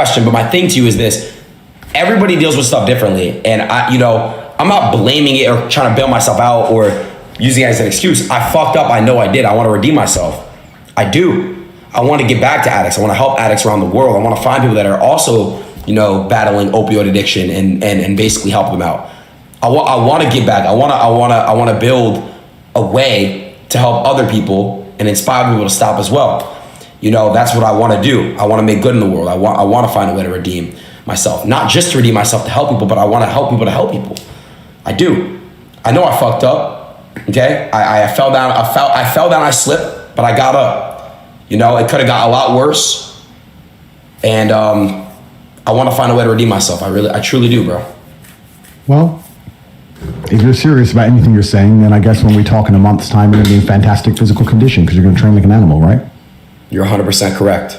question, but my thing to you is this. Everybody deals with stuff differently. And I'm not blaming it or trying to bail myself out or using it as an excuse. I fucked up. I know I did. I want to redeem myself. I do. I want to get back to addicts. I want to help addicts around the world. I want to find people that are also, battling opioid addiction and basically help them out. I want to give back. I want to build a way to help other people and inspire people to stop as well. That's what I want to do. I want to make good in the world. I want to find a way to redeem myself, not just to redeem myself to help people, but I want to help people to help people. I do. I know I fucked up. Okay, I fell down. I fell down. I slipped, but I got up. It could have got a lot worse, and I want to find a way to redeem myself. I truly do, bro. Well, if you're serious about anything you're saying, then I guess when we talk in a month's time, you're going to be in fantastic physical condition because you're going to train like an animal, right? You're 100% correct.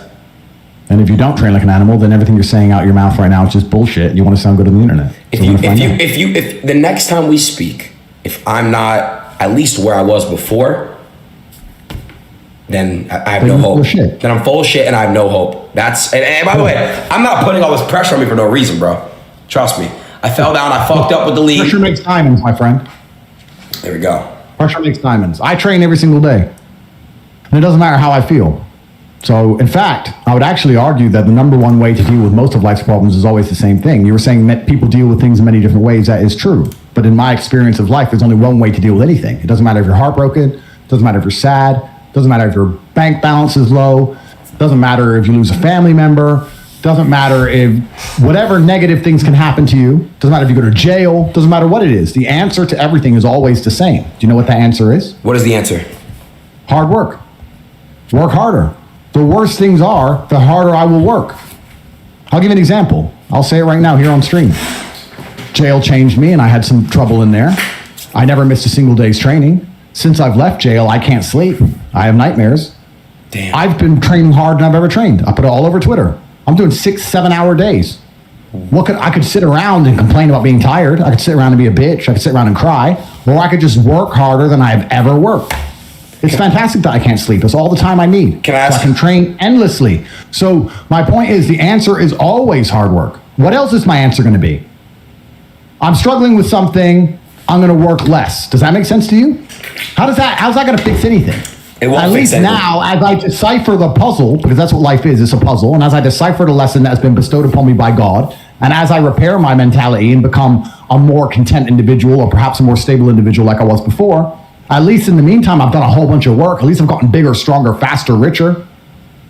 And if you don't train like an animal, then everything you're saying out your mouth right now is just bullshit. You want to sound good on the internet. If the next time we speak, if I'm not at least where I was before, then I have no hope. Then I'm full of shit and I have no hope. And by the way, I'm not putting all this pressure on me for no reason, bro. Trust me. I fell down. I fucked up with the league. Pressure makes diamonds, my friend. There we go. Pressure makes diamonds. I train every single day. And it doesn't matter how I feel. So, in fact, I would actually argue that the number one way to deal with most of life's problems is always the same thing. You were saying that people deal with things in many different ways. That is true. But in my experience of life, there's only one way to deal with anything. It doesn't matter if you're heartbroken. It doesn't matter if you're sad. It doesn't matter if your bank balance is low. It doesn't matter if you lose a family member. It doesn't matter if whatever negative things can happen to you. It doesn't matter if you go to jail. It doesn't matter what it is. The answer to everything is always the same. Do you know what the answer is? What is the answer? Hard work. Work harder. The worse things are, the harder I will work. I'll give you an example. I'll say it right now here on stream. Jail changed me and I had some trouble in there. I never missed a single day's training. Since I've left jail, I can't sleep. I have nightmares. Damn. I've been training harder than I've ever trained. I put it all over Twitter. I'm doing 6-7 hour days. I could sit around and complain about being tired. I could sit around and be a bitch. I could sit around and cry. Or I could just work harder than I've ever worked. It's fantastic that I can't sleep. It's all the time I need. Can I ask? So I can train endlessly. So my point is the answer is always hard work. What else is my answer going to be? I'm struggling with something. I'm going to work less. Does that make sense to you? How's that going to fix anything? It won't At fix least anything. now, as I decipher the puzzle, because that's what life is, it's a puzzle, and as I decipher the lesson that's been bestowed upon me by God, and as I repair my mentality and become a more content individual or perhaps a more stable individual like I was before, at least in the meantime, I've done a whole bunch of work. At least I've gotten bigger, stronger, faster, richer.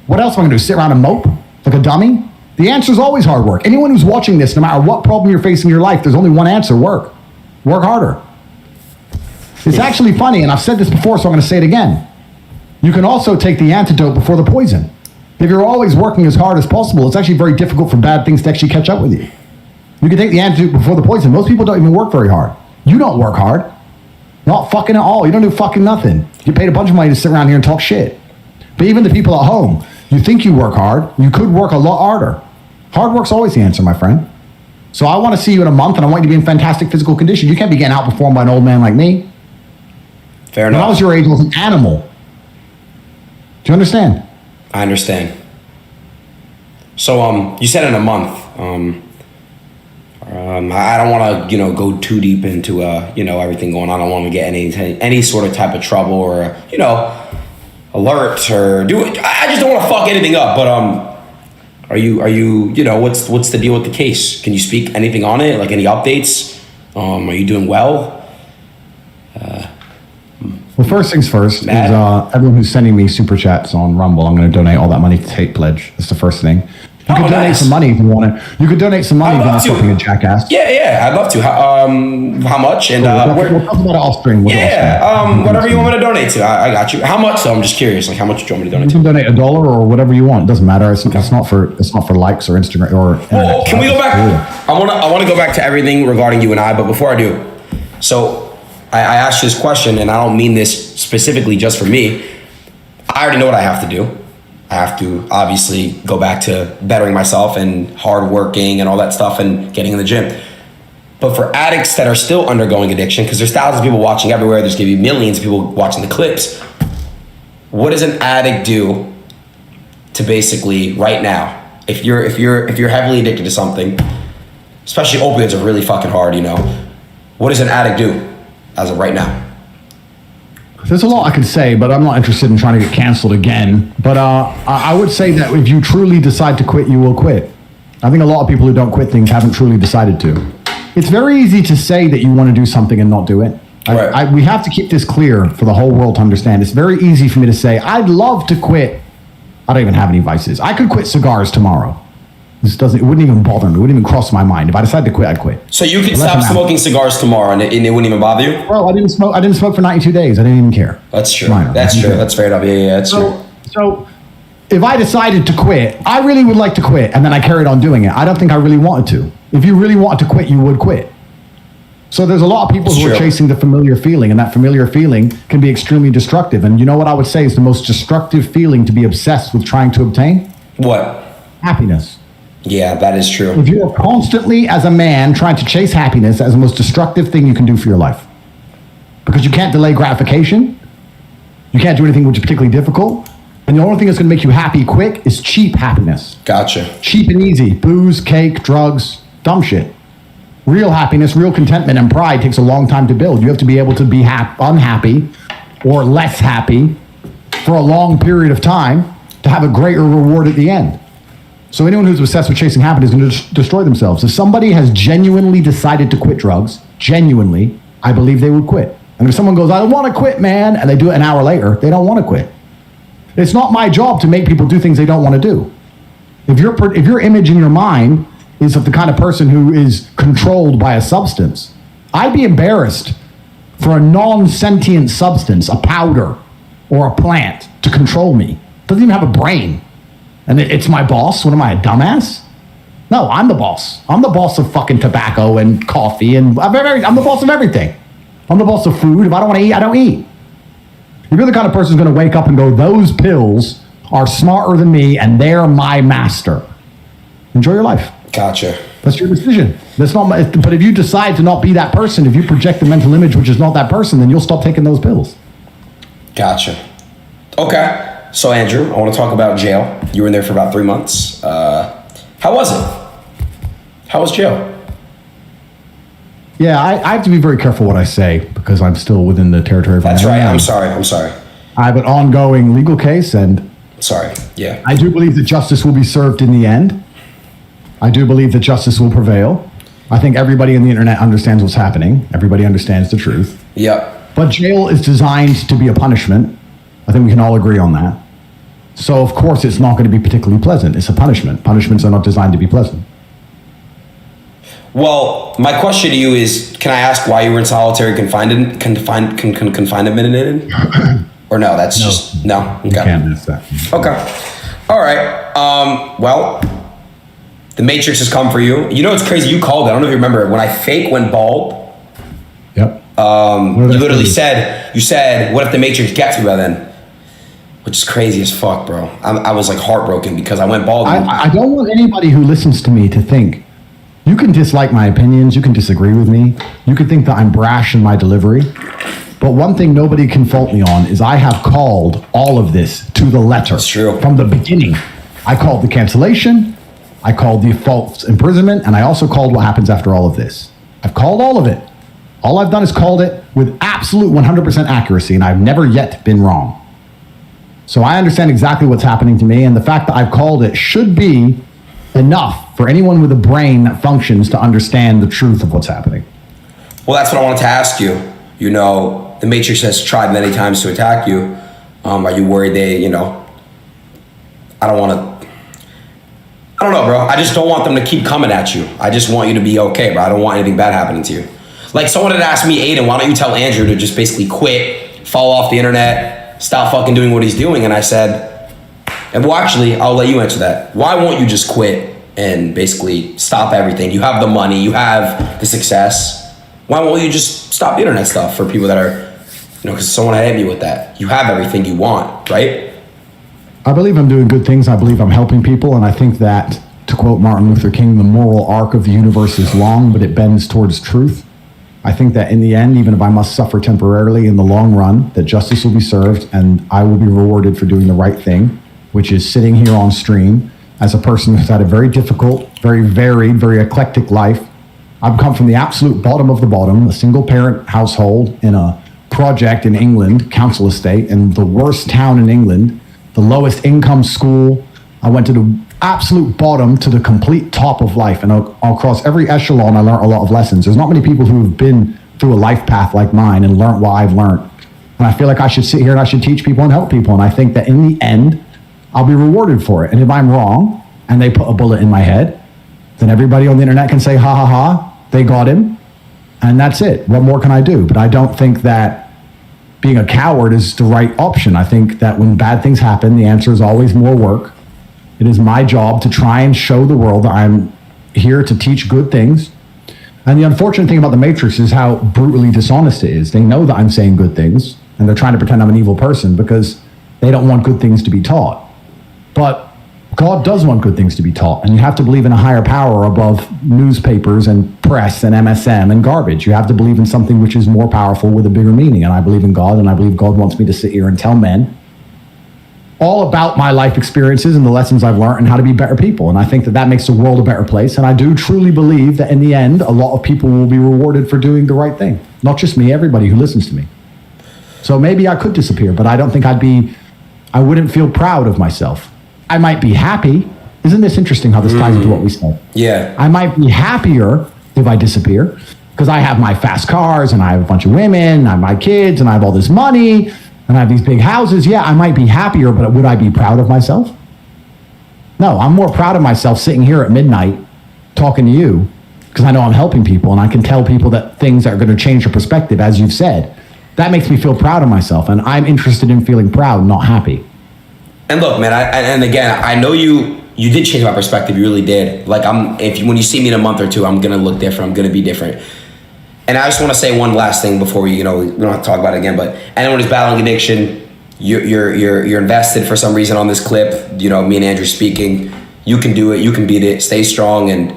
What else am I going to do? Sit around and mope like a dummy? The answer is always hard work. Anyone who's watching this, no matter what problem you're facing in your life, there's only one answer: work. Work harder. It's actually funny, and I've said this before, so I'm going to say it again. You can also take the antidote before the poison. If you're always working as hard as possible, it's actually very difficult for bad things to actually catch up with you. You can take the antidote before the poison. Most people don't even work very hard. You don't work hard. Not fucking at all. You don't do fucking nothing. You get paid a bunch of money to sit around here and talk shit. But even the people at home, you think you work hard, you could work a lot harder. Hard work's always the answer, my friend. So I want to see you in a month, and I want you to be in fantastic physical condition. You can't be getting outperformed by an old man like me. Fair enough. When I was your age, I was an animal. Do you understand? I understand. So you said in a month. I don't want to go too deep into everything going on. I don't want to get any sort of type of trouble or alert or do it. I just don't want to fuck anything up. But are you what's the deal with the case? Can you speak anything on it? Like any updates? Are you doing well? Well, first things first is everyone who's sending me super chats on Rumble, I'm going to donate all that money to Tate Pledge. That's the first thing. You could donate some money if you want to. You could donate some money if you're not fucking a jackass. Yeah, I'd love to. How much? And we'll talk about it off screen. Whatever you want me to donate to, I got you. How much? So I'm just curious. Like, how much do you want me to donate to? You can donate $1 or whatever you want. It doesn't matter. It's not for likes or Instagram or. Well, can we go back? I want to go back to everything regarding you and I. But before I do, so I asked you this question, and I don't mean this specifically just for me. I already know what I have to do. I have to obviously go back to bettering myself and hard working and all that stuff and getting in the gym. But for addicts that are still undergoing addiction, because there's thousands of people watching everywhere, there's gonna be millions of people watching the clips. What does an addict do to basically right now If you're heavily addicted to something, especially opioids are really fucking hard, you know. What does an addict do as of right now? There's a lot I could say, but I'm not interested in trying to get canceled again. But I would say that if you truly decide to quit, you will quit. I think a lot of people who don't quit things haven't truly decided to. It's very easy to say that you want to do something and not do it. Right. We have to keep this clear for the whole world to understand. It's very easy for me to say, I'd love to quit. I don't even have any vices. I could quit cigars tomorrow. It wouldn't even bother me. It wouldn't even cross my mind. If I decided to quit, I'd quit. So you could stop smoking cigars tomorrow and it wouldn't even bother you? Bro, I didn't smoke for 92 days. I didn't even care. That's true. That's true. That's fair enough. Yeah, that's true. So if I decided to quit, I really would like to quit, and then I carried on doing it. I don't think I really wanted to. If you really wanted to quit, you would quit. So there's a lot of people who are chasing the familiar feeling, and that familiar feeling can be extremely destructive. And you know what I would say is the most destructive feeling to be obsessed with trying to obtain? What? Happiness. Yeah, that is true. If you are constantly, as a man, trying to chase happiness, that is the most destructive thing you can do for your life. Because you can't delay gratification. You can't do anything which is particularly difficult. And the only thing that's going to make you happy quick is cheap happiness. Gotcha. Cheap and easy. Booze, cake, drugs, dumb shit. Real happiness, real contentment, and pride takes a long time to build. You have to be able to be unhappy or less happy for a long period of time to have a greater reward at the end. So anyone who's obsessed with chasing happiness is going to destroy themselves. If somebody has genuinely decided to quit drugs, genuinely, I believe they would quit. And if someone goes, I want to quit, man, and they do it an hour later, they don't want to quit. It's not my job to make people do things they don't want to do. If your image in your mind is of the kind of person who is controlled by a substance, I'd be embarrassed for a non-sentient substance, a powder or a plant, to control me. It doesn't even have a brain. And it's my boss. What am I, a dumbass? No, I'm the boss. I'm the boss of fucking tobacco and coffee, and I'm the boss of everything. I'm the boss of food. If I don't want to eat, I don't eat. If you're the kind of person who's going to wake up and go, those pills are smarter than me and they're my master, enjoy your life. Gotcha. That's your decision. That's not but if you decide to not be that person, if you project a mental image which is not that person, then you'll stop taking those pills. Gotcha. Okay. So, Andrew, I want to talk about jail. You were in there for about 3 months. How was it? How was jail? Yeah, I have to be very careful what I say because I'm still within the territory of... That's right. I'm sorry. I have an ongoing legal case, and... Sorry. Yeah. I do believe that justice will be served in the end. I do believe that justice will prevail. I think everybody on the internet understands what's happening. Everybody understands the truth. Yep. But jail is designed to be a punishment. I think we can all agree on that. So, of course, it's not going to be particularly pleasant. It's a punishment. Punishments are not designed to be pleasant. Well, my question to you is, can I ask why you were in solitary confinement? Or no, that's No. just... No? Okay. You can't miss that. Okay. All right. Well, the Matrix has come for you. You know, it's crazy. You called it. I don't know if you remember. When I fake went bald, Yep. you literally said, what if the Matrix gets me by then? Which is crazy as fuck, bro. I was like heartbroken because I went bald. I don't want anybody who listens to me to think, you can dislike my opinions, you can disagree with me, you can think that I'm brash in my delivery, but one thing nobody can fault me on is I have called all of this to the letter. That's true. From the beginning. I called the cancellation, I called the false imprisonment, and I also called what happens after all of this. I've called all of it. All I've done is called it with absolute 100% accuracy, and I've never yet been wrong. So I understand exactly what's happening to me, and the fact that I've called it should be enough for anyone with a brain that functions to understand the truth of what's happening. Well, that's what I wanted to ask you. You know, the Matrix has tried many times to attack you. Are you worried they, I don't know, bro. I just don't want them to keep coming at you. I just want you to be okay, bro. I don't want anything bad happening to you. Like, someone had asked me, Adin, why don't you tell Andrew to just basically quit, fall off the internet, stop fucking doing what he's doing? And I said, well, actually, I'll let you answer that. Why won't you just quit and basically stop everything? You have the money, you have the success. Why won't you just stop the internet stuff for people that are, because someone had hit me with that. You have everything you want, right? I believe I'm doing good things. I believe I'm helping people. And I think that, to quote Martin Luther King, the moral arc of the universe is long, but it bends towards truth. I think that in the end, even if I must suffer temporarily, in the long run, that justice will be served and I will be rewarded for doing the right thing, which is sitting here on stream as a person who's had a very difficult, very varied, very eclectic life. I've come from the absolute bottom of the bottom, a single parent household in a project in England, council estate, in the worst town in England, the lowest income school. I went to the absolute bottom to the complete top of life. And across every echelon, I learned a lot of lessons. There's not many people who have been through a life path like mine and learned what I've learned. And I feel like I should sit here and I should teach people and help people. And I think that in the end, I'll be rewarded for it. And if I'm wrong and they put a bullet in my head, then everybody on the internet can say, ha ha ha, they got him. And that's it. What more can I do? But I don't think that being a coward is the right option. I think that when bad things happen, the answer is always more work. It is my job to try and show the world that I'm here to teach good things. And the unfortunate thing about the Matrix is how brutally dishonest it is. They know that I'm saying good things, and they're trying to pretend I'm an evil person because they don't want good things to be taught. But God does want good things to be taught, and you have to believe in a higher power above newspapers and press and MSM and garbage. You have to believe in something which is more powerful with a bigger meaning, and I believe in God, and I believe God wants me to sit here and tell men all about my life experiences and the lessons I've learned and how to be better people. And I think that that makes the world a better place, and I do truly believe that in the end, a lot of people will be rewarded for doing the right thing. Not just me, everybody who listens to me. So maybe I could disappear, but I don't think I wouldn't feel proud of myself. I might be happy. Isn't this interesting how this ties into what we said? Yeah. I might be happier if I disappear because I have my fast cars and I have a bunch of women, and I have my kids, and I have all this money, and I have these big houses. Yeah, I might be happier, but would I be proud of myself? No, I'm more proud of myself sitting here at midnight talking to you because I know I'm helping people, and I can tell people that things are going to change your perspective, as you've said. That makes me feel proud of myself, and I'm interested in feeling proud, not happy. And look, man, and again, I know you did change my perspective. You really did. Like, when you see me in a month or two, I'm gonna look different. I'm gonna be different. And I just want to say one last thing before we don't have to talk about it again. But anyone who's battling addiction, you're invested for some reason on this clip. Me and Andrew speaking. You can do it. You can beat it. Stay strong and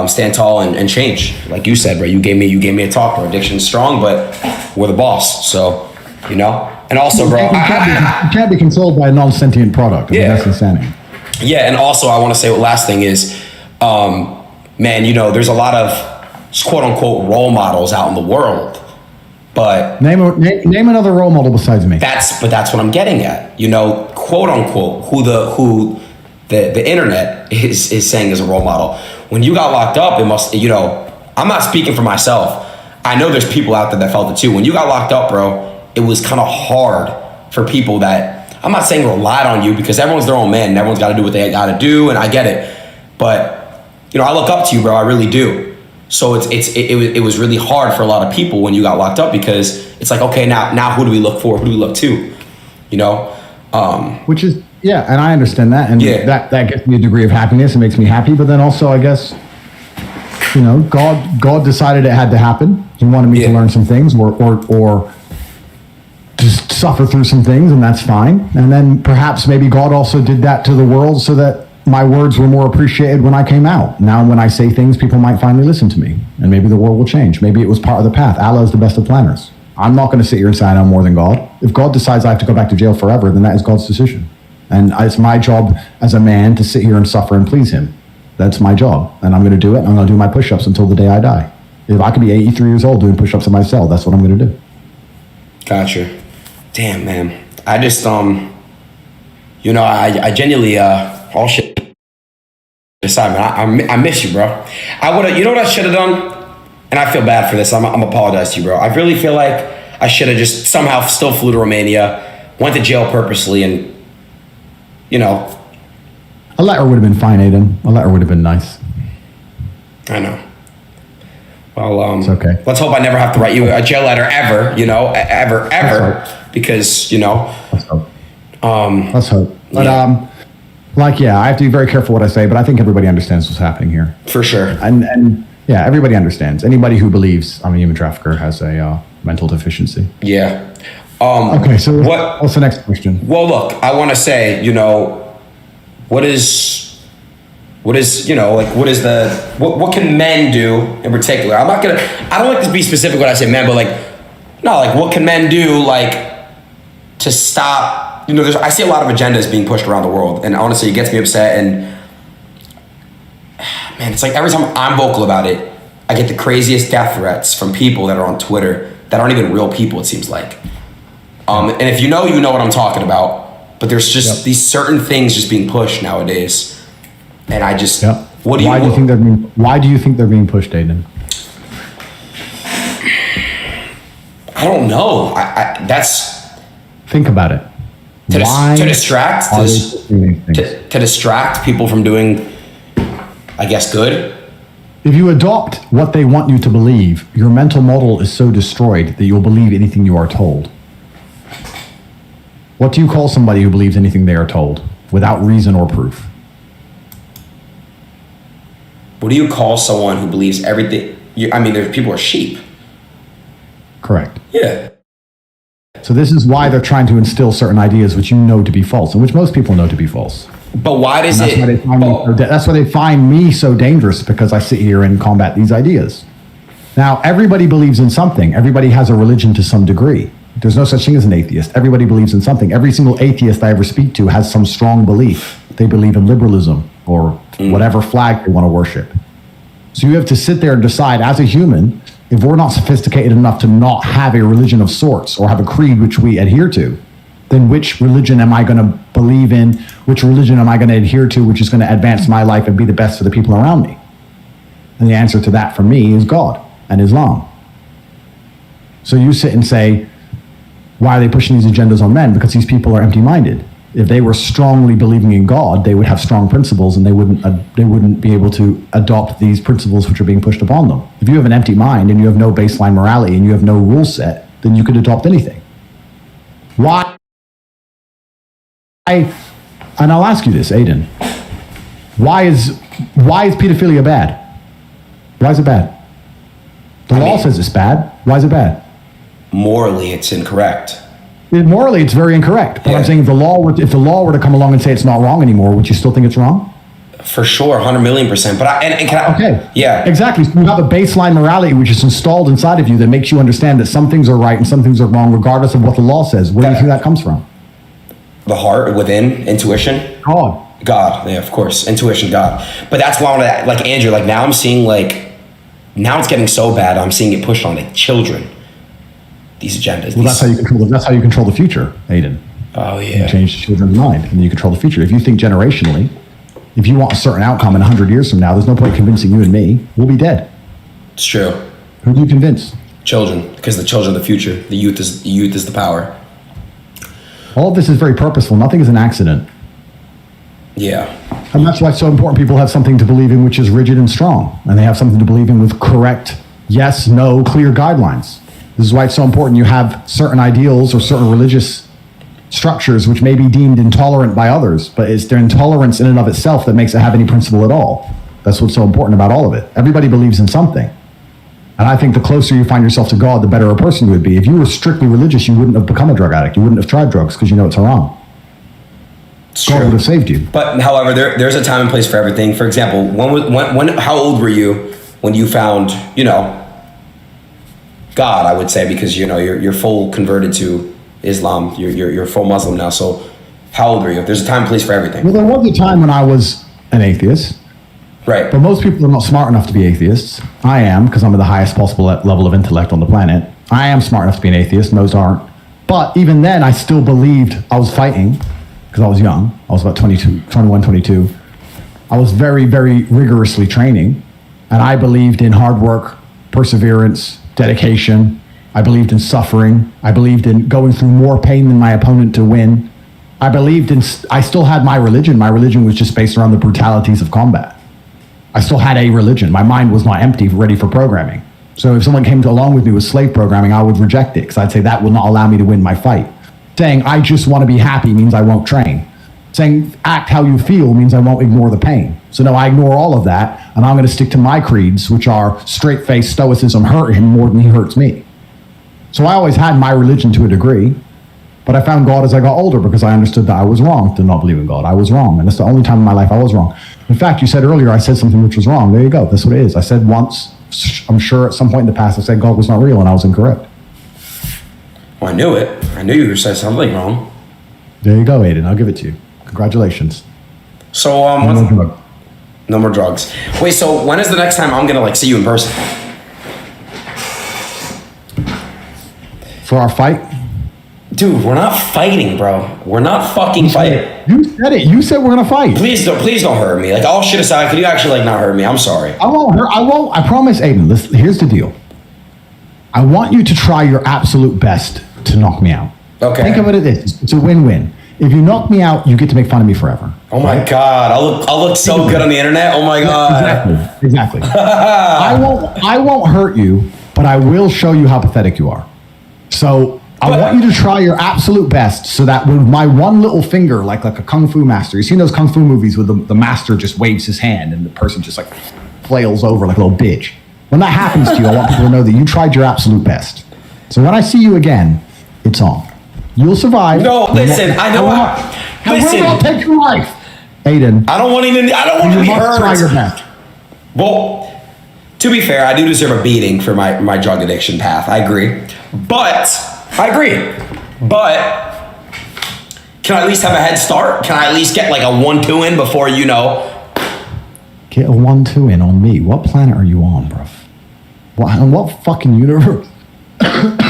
stand tall and change. Like you said, bro. You gave me a talk, bro. Addiction's strong, but we're the boss. So, And also, bro, you can't be controlled by a non-sentient product. I mean, that's insanity. Yeah, and also I want to say, last thing is, man, there's a lot of quote unquote role models out in the world, but name another role model besides me. That's what I'm getting at. Quote unquote, who the internet is saying is a role model. When you got locked up, it must, I'm not speaking for myself. I know there's people out there that felt it too. When you got locked up, bro, it was kind of hard for people that, I'm not saying relied on you, because everyone's their own man and everyone's got to do what they got to do, and I get it. But, I look up to you, bro. I really do. So it was really hard for a lot of people when you got locked up, because it's like, okay, now who do we look for? Who do we look to? Which is, yeah, and I understand that. And that gives me a degree of happiness. It makes me happy. But then also, I guess, God decided it had to happen. He wanted me to learn some things or just suffer through some things, and that's fine. And then perhaps maybe God also did that to the world so that my words were more appreciated when I came out. Now when I say things, people might finally listen to me, and maybe the world will change. Maybe it was part of the path. Allah is the best of planners. I'm not going to sit here and say I know more than God. If God decides I have to go back to jail forever, then that is God's decision. And it's my job as a man to sit here and suffer and please him. That's my job, and I'm going to do it. I'm going to do my push-ups until the day I die. If I could be 83 years old doing push-ups in my cell, that's what I'm going to do. Gotcha. Damn, man. I just, I genuinely, all shit aside, man, I miss you, bro. I would have, what I should have done? And I feel bad for this. I'm apologize to you, bro. I really feel like I should have just somehow still flew to Romania, went to jail purposely, and, A letter would have been fine, Adin. A letter would have been nice. I know. Well, it's okay. Let's hope I never have to write you a jail letter ever, ever, because, Let's hope. Let's hope. But, yeah. I have to be very careful what I say, but I think everybody understands what's happening here. For sure. And yeah, everybody understands. Anybody who believes I'm a human trafficker has a mental deficiency. Yeah. Okay, so what's the next question? Well, look, I want to say, what can men do in particular? I don't like to be specific when I say men, but what can men do, to stop, I see a lot of agendas being pushed around the world, and honestly, it gets me upset. And man, it's like every time I'm vocal about it, I get the craziest death threats from people that are on Twitter that aren't even real people. It seems like, and if you know what I'm talking about. But there's just these certain things just being pushed nowadays, and I just why do you think they're being pushed, Adin? I don't know. Think about it. To distract people from doing, I guess, good. If you adopt what they want you to believe, your mental model is so destroyed that you'll believe anything you are told. What do you call somebody who believes anything they are told without reason or proof? What do you call someone who believes everything? There's people are sheep. Correct. Yeah. So this is why they're trying to instill certain ideas which you know to be false, and which most people know to be false. But why does that's why they find me so dangerous, because I sit here and combat these ideas. Now, everybody believes in something. Everybody has a religion to some degree. There's no such thing as an atheist. Everybody believes in something. Every single atheist I ever speak to has some strong belief. They believe in liberalism or whatever flag they want to worship. So you have to sit there and decide, as a human, if we're not sophisticated enough to not have a religion of sorts or have a creed which we adhere to, then which religion am I going to believe in? Which religion am I going to adhere to, which is going to advance my life and be the best for the people around me? And the answer to that for me is God and Islam. So you sit and say, why are they pushing these agendas on men? Because these people are empty-minded. If they were strongly believing in God, they would have strong principles, and they wouldn't be able to adopt these principles which are being pushed upon them. If you have an empty mind and you have no baseline morality and you have no rule set, then you could adopt anything. Why? And I'll ask you this, Adin. Why is pedophilia bad? Why is it bad? The law says it's bad. Why is it bad? Morally, it's incorrect. Morally, it's very incorrect. But I'm saying if the law were to come along and say it's not wrong anymore, would you still think it's wrong? For sure, 100,000,000%. But okay, yeah, exactly. So you have a baseline morality which is installed inside of you that makes you understand that some things are right and some things are wrong, regardless of what the law says. Where do you think that comes from? The heart, within, intuition. God, yeah, of course, intuition, God. But that's why I want to, like Andrew, like now I'm seeing now it's getting so bad. I'm seeing it pushed on children. These agendas. Well, that's how you control the future, Adin. Oh yeah. You change the children's mind, and then you control the future. If you think generationally, if you want a certain outcome in 100 years from now, there's no point convincing you and me. We'll be dead. It's true. Who do you convince? Children, because the children are the future. The youth is the power. All of this is very purposeful. Nothing is an accident. Yeah. And that's why it's so important people have something to believe in which is rigid and strong, and they have something to believe in with correct, yes, no, clear guidelines. This is why it's so important you have certain ideals or certain religious structures which may be deemed intolerant by others, but it's their intolerance in and of itself that makes it have any principle at all. That's what's so important about all of it. Everybody believes in something. And I think the closer you find yourself to God, the better a person you would be. If you were strictly religious, you wouldn't have become a drug addict. You wouldn't have tried drugs because you know it's haram. God would have saved you. But however, there's a time and place for everything. For example, how old were you when you found, God, I would say, because you're full converted to Islam. You're full Muslim now. So how old were you? There's a time and place for everything. Well, there was a time when I was an atheist. Right. But most people are not smart enough to be atheists. I am, because I'm at the highest possible level of intellect on the planet. I am smart enough to be an atheist. Most aren't. But even then, I still believed I was fighting, because I was young. I was about 21, 22. I was very, very rigorously training. And I believed in hard work, perseverance, dedication. I believed in suffering. I believed in going through more pain than my opponent to win. I still had my religion. My religion was just based around the brutalities of combat. I still had a religion. My mind was not empty, ready for programming. So if someone came along with me with slave programming, I would reject it, because I'd say that will not allow me to win my fight. Saying I just want to be happy means I won't train. Saying act how you feel means I won't ignore the pain. So no, I ignore all of that, and I'm going to stick to my creeds, which are straight-faced stoicism. Hurt him more than he hurts me. So I always had my religion to a degree, but I found God as I got older, because I understood that I was wrong to not believe in God. I was wrong, and it's the only time in my life I was wrong. In fact, you said earlier I said something which was wrong. There you go. That's what it is. I said once, I'm sure at some point in the past, I said God was not real, and I was incorrect. Well, I knew it. I knew you said something wrong. There you go, Adin. I'll give it to you. Congratulations. So no more drugs. Wait, so when is the next time I'm gonna like see you in person? For our fight? Dude, we're not fighting, bro. We're not fucking fighting. You said it. You said we're gonna fight. Please don't hurt me. Like, all shit aside, could you actually like not hurt me? I'm sorry. I won't. I promise, Adin. Listen, here's the deal. I want you to try your absolute best to knock me out. Okay. Think of it as this. It's a win-win. If you knock me out, you get to make fun of me forever. Oh my God. I'll look so good on the internet. Oh my God. Exactly. I won't hurt you, but I will show you how pathetic you are. So I want you to try your absolute best so that with my one little finger, like a kung fu master, you've seen those kung fu movies where the master just waves his hand and the person just like flails over like a little bitch. When that happens to you, I want people to know that you tried your absolute best. So when I see you again, it's on. You'll survive. No, listen, I know. Listen, I'll take your life, Adin. I don't want to be hurt. Try your best. Well, to be fair, I do deserve a beating for my drug addiction path. I agree. But can I at least have a head start? Can I at least get like a 1-2 in before you know? Get a 1-2 in on me. What planet are you on, bruv? What fucking universe?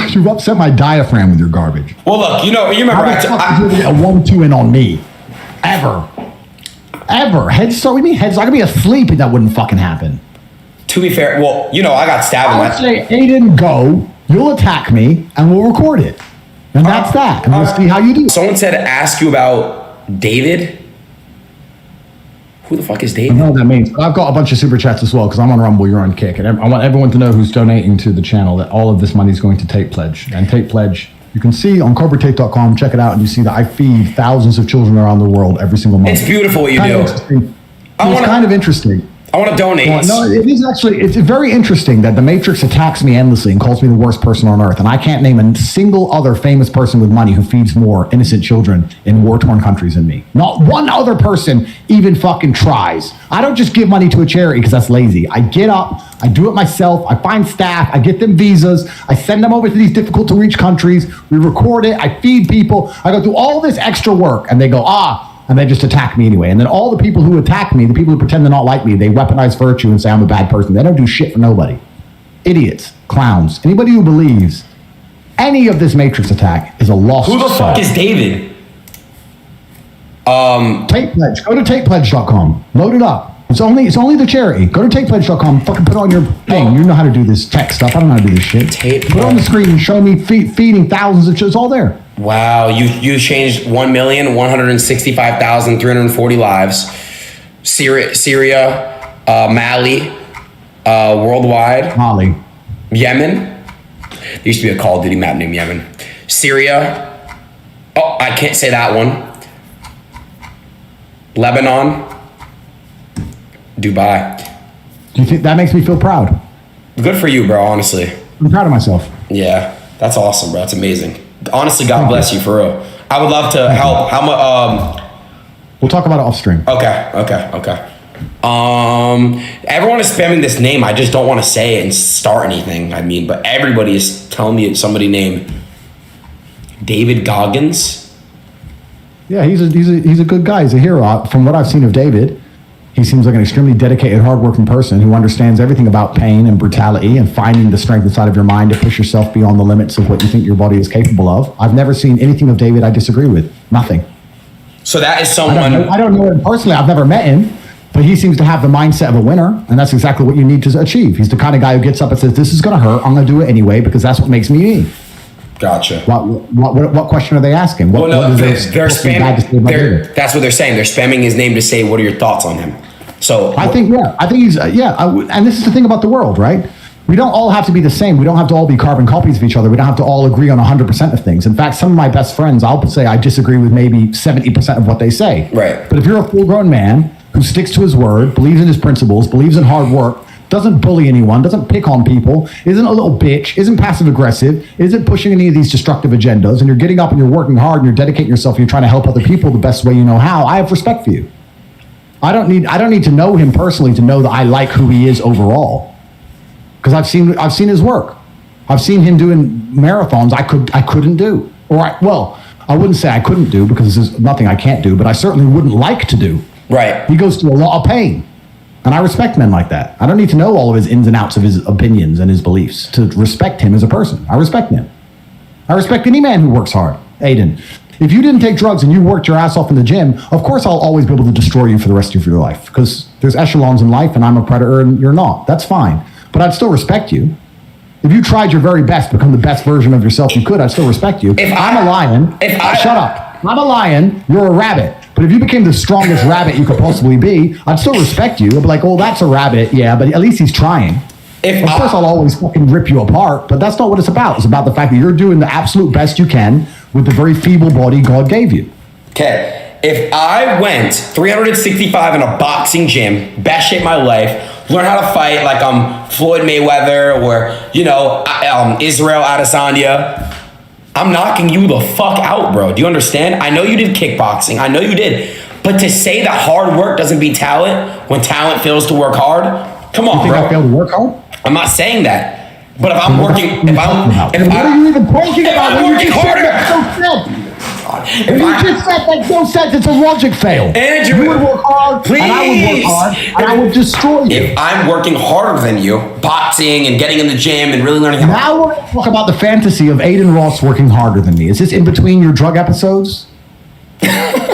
You've upset my diaphragm with your garbage. Well, look, you remember How the fuck did you get a 1-2 in on me? Ever. Head start with me? Heads. I could be asleep and that wouldn't fucking happen. To be fair, well, I got stabbed. I would say, Adin, go. You'll attack me, and we'll record it. And that's that. And we'll see how you do. Someone said ask you about David. Who the fuck is David? I know what that means. I've got a bunch of super chats as well because I'm on Rumble, you're on Kick. And I want everyone to know who's donating to the channel that all of this money is going to Tate Pledge. And Tate Pledge, you can see on CobraTate.com, check it out, and you see that I feed thousands of children around the world every single month. It's beautiful what you do. It's kind of interesting. I want to donate. Well, no, it is actually, it's very interesting that the Matrix attacks me endlessly and calls me the worst person on earth. And I can't name a single other famous person with money who feeds more innocent children in war-torn countries than me. Not one other person even fucking tries. I don't just give money to a charity because that's lazy. I get up, I do it myself, I find staff, I get them visas, I send them over to these difficult to reach countries, we record it, I feed people, I go through all this extra work and they go, and they just attack me anyway. And then all the people who attack me, the people who pretend to not like me, they weaponize virtue and say I'm a bad person. They don't do shit for nobody. Idiots, clowns. Anybody who believes any of this Matrix attack is a lost soul. Who the fuck soul. is David? Tate Pledge. Go to TatePledge.com. Load it up. It's only the charity. Go to TatePledge.com. Fucking put on your thing. You know how to do this tech stuff. I don't know how to do this shit. Put it on the screen and show me feeding thousands of children. It's all there. Wow, you changed 1,165,340 lives. Syria, Mali, worldwide. Mali. Yemen. There used to be a Call of Duty map named Yemen. Syria. Oh, I can't say that one. Lebanon. Dubai. Do you think that makes me feel proud? Good for you, bro, honestly. I'm proud of myself. Yeah, that's awesome, bro. That's amazing. Honestly, God bless you, for real. I would love to help. How much? We'll talk about it off stream. Okay. Everyone is spamming this name. I just don't want to say it and start anything. I mean, but everybody is telling me it's somebody named David Goggins. Yeah, he's a good guy. He's a hero. From what I've seen of David, he seems like an extremely dedicated, hardworking person who understands everything about pain and brutality and finding the strength inside of your mind to push yourself beyond the limits of what you think your body is capable of. I've never seen anything of David I disagree with. Nothing. So that is someone... I don't know him personally. I've never met him, but he seems to have the mindset of a winner, and that's exactly what you need to achieve. He's the kind of guy who gets up and says, this is going to hurt. I'm going to do it anyway because that's what makes me me. Gotcha. What question are they asking? They're spamming. That's what they're saying. They're spamming his name to say, what are your thoughts on him? So I think he's and this is the thing about the world, right? We don't all have to be the same. We don't have to all be carbon copies of each other. We don't have to all agree on 100% of things. In fact, some of my best friends, I'll say I disagree with maybe 70% of what they say. Right. But if you're a full-grown man who sticks to his word, believes in his principles, believes in hard work, doesn't bully anyone, doesn't pick on people, isn't a little bitch, isn't passive-aggressive, isn't pushing any of these destructive agendas, and you're getting up and you're working hard and you're dedicating yourself and you're trying to help other people the best way you know how, I have respect for you. I don't need to know him personally to know that I like who he is overall, because I've seen his work. I've seen him doing marathons I couldn't do, I wouldn't say I couldn't do because there's nothing I can't do, but I certainly wouldn't like to do. Right. He goes through a lot of pain. And I respect men like that. I don't need to know all of his ins and outs of his opinions and his beliefs to respect him as a person. I respect him. I respect any man who works hard. Adin, if you didn't take drugs and you worked your ass off in the gym, of course I'll always be able to destroy you for the rest of your life because there's echelons in life and I'm a predator and you're not. That's fine. But I'd still respect you. If you tried your very best to become the best version of yourself you could, I'd still respect you. I'm a lion. Shut up. I'm a lion. You're a rabbit. But if you became the strongest rabbit you could possibly be, I'd still respect you. I'd be like, oh, that's a rabbit. Yeah, but at least he's trying. Of course, I'll always fucking rip you apart, but that's not what it's about. It's about the fact that you're doing the absolute best you can with the very feeble body God gave you. Okay. If I went 365 in a boxing gym, best shape of my life, learn how to fight like I'm Floyd Mayweather or, Israel Adesanya, I'm knocking you the fuck out, bro. Do you understand? I know you did kickboxing. I know you did. But to say that hard work doesn't beat talent when talent fails to work hard, come on, you think bro. I failed to work hard? I'm not saying that. But if I'm working, what are you even talking about? I'm working harder. If you just said that no sense, it's a logic fail. Andrew, you would work hard, please. and I would work hard, and I would destroy you. If I'm working harder than you, boxing and getting in the gym and really learning how. Now we're going to talk about the fantasy of Adin Ross working harder than me. Is this in between your drug episodes?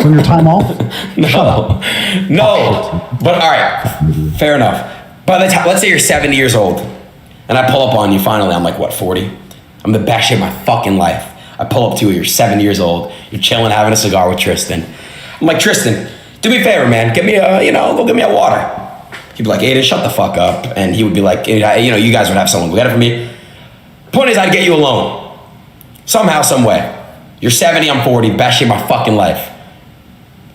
From your time off? No. Shut up. No. But all right, fair enough. By the time, let's say you're 70 years old, and I pull up on you finally. I'm like, what, 40? I'm the best shape of my fucking life. I pull up to you, you're 70 years old, you're chilling, having a cigar with Tristan. I'm like, Tristan, do me a favor, man, get me go get me a water. He'd be like, Adin, shut the fuck up. And he would be like, you guys would have someone go get it for me. Point is, I'd get you a loan. Somehow, some way. You're 70, I'm 40, best shape of my fucking life.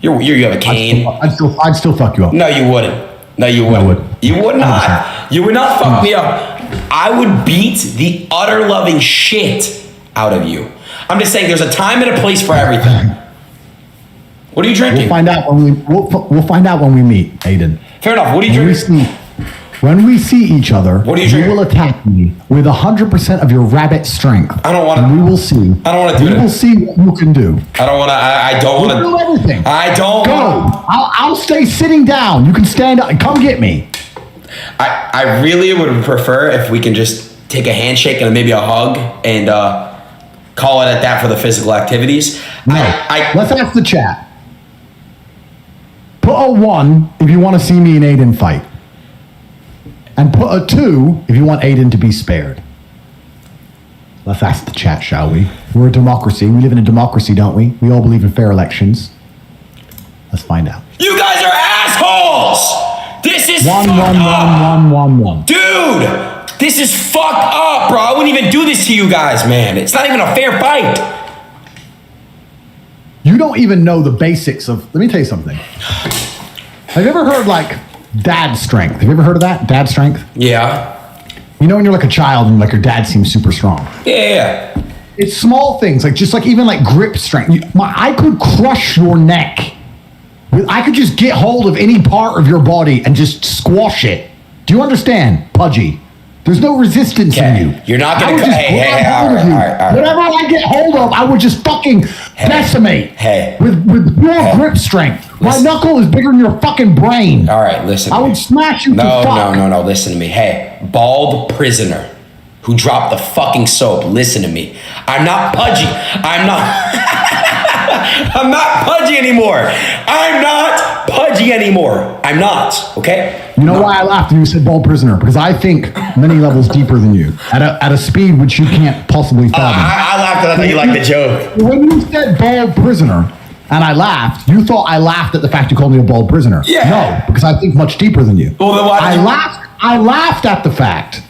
You have a cane. I'd still fuck you up. No, you wouldn't. No, you wouldn't. I would. You would not. You would not fuck me up. I would beat the utter loving shit out of you. I'm just saying there's a time and a place for everything. What are you drinking? We'll find out when we meet, Adin. Fair enough. What are you drinking? When we see each other, what are you drinking? You will attack me with 100% of your rabbit strength. I don't want to. And we will see. I don't want to do it. We will see what you can do. I don't want to. I don't want to do everything. I don't. Go. I'll stay sitting down. You can stand up and come get me. I really would prefer if we can just take a handshake and maybe a hug and call it at that for the physical activities. No. Let's ask the chat. Put a 1 if you want to see me and Adin fight. And put a 2 if you want Adin to be spared. Let's ask the chat, shall we? We're a democracy. We live in a democracy, don't we? We all believe in fair elections. Let's find out. You guys are assholes! This is one. Dude! This is fucked up, bro. I wouldn't even do this to you guys, man. It's not even a fair fight. You don't even know the basics of... Let me tell you something. Have you ever heard, dad strength? Have you ever heard of that? Dad strength? Yeah. You know when you're like a child and your dad seems super strong? Yeah. It's small things, even grip strength. I could crush your neck. I could just get hold of any part of your body and just squash it. Do you understand, Pudgy? There's no resistance in you. You're not going to... Hey, all right. Whatever I get hold of, I would just fucking decimate. With pure grip strength. My knuckle is bigger than your fucking brain. All right, listen. I would smash you to fuck. No, listen to me. Hey, bald prisoner who dropped the fucking soap, listen to me. I'm not Pudgy. I'm not Pudgy anymore. I'm not, okay? You know why I laughed when you said bald prisoner? Because I think many levels deeper than you. At a speed which you can't possibly fathom. I laughed and I thought you liked the joke. When you said bald prisoner, and I laughed, you thought I laughed at the fact you called me a bald prisoner. Yeah. No, because I think much deeper than you. Well, then why did I laughed at the fact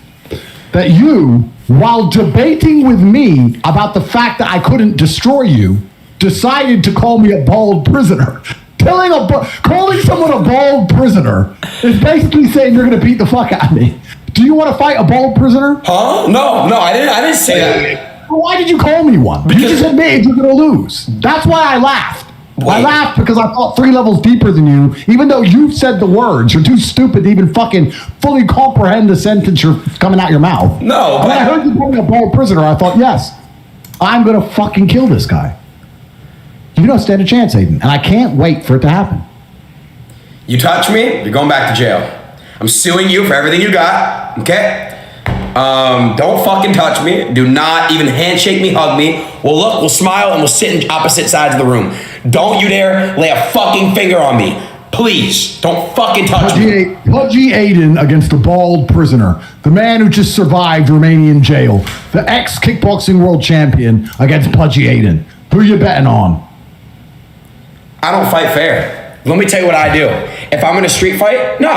that you, while debating with me about the fact that I couldn't destroy you, decided to call me a bald prisoner. Calling someone a bald prisoner is basically saying you're going to beat the fuck out of me. Do you want to fight a bald prisoner? Huh? No, I didn't say that. Why did you call me one? Because you just admitted you're going to lose. That's why I laughed. Wait. I laughed because I thought 3 levels deeper than you, even though you said the words. You're too stupid to even fucking fully comprehend the sentence you're coming out your mouth. No, when I heard you call me a bald prisoner, I thought, yes, I'm going to fucking kill this guy. You don't stand a chance, Adin. And I can't wait for it to happen. You touch me, you're going back to jail. I'm suing you for everything you got, okay? Don't fucking touch me. Do not even handshake me, hug me. We'll look, we'll smile, and we'll sit in opposite sides of the room. Don't you dare lay a fucking finger on me. Please, don't fucking touch me. Pudgy Adin against a bald prisoner. The man who just survived Romanian jail. The ex-kickboxing world champion against Pudgy Adin. Who you betting on? I don't fight fair. Let me tell you what I do. If I'm in a street fight, no,